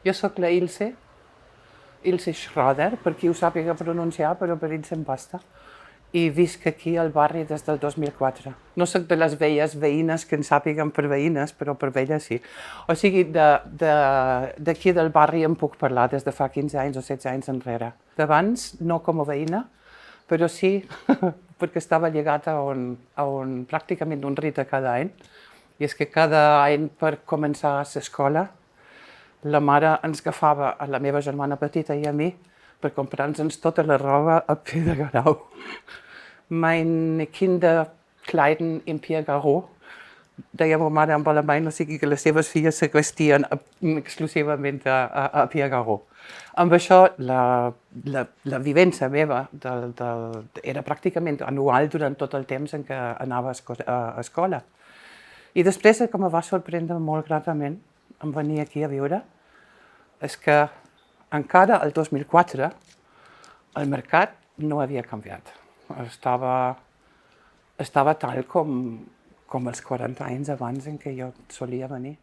Jo sóc la Ilse Schroeder, per qui ho sàpiga pronunciar, però per ells em basta. I visc aquí al barri des del 2004. No sóc de les velles veïnes que en sàpiguen per veïnes, però per velles sí. O sigui, d'aquí del barri en puc parlar des de fa 15 anys o 16 anys enrere. D'abans, no com a veïna, però sí perquè estava lligat a un pràcticament un rite cada any. I és que cada any per començar a l'escola la mare ens agafava a la meva germana petita i a mi per comprar-nos tota la roba a Pierre-Garau. Meine Kinderkleiden in Pierre-Garau, deia ma mare en alemany, o sigui que les seves filles se vestien exclusivament a Pierre-Garau. Amb això, la vivència meva era pràcticament anual durant tot el temps en què anava a escola. I després, el que em va sorprendre molt gratament en venir aquí a viure és que encara el 2004 el mercat no havia canviat. Estava tal com els 40 anys abans en què jo solia venir.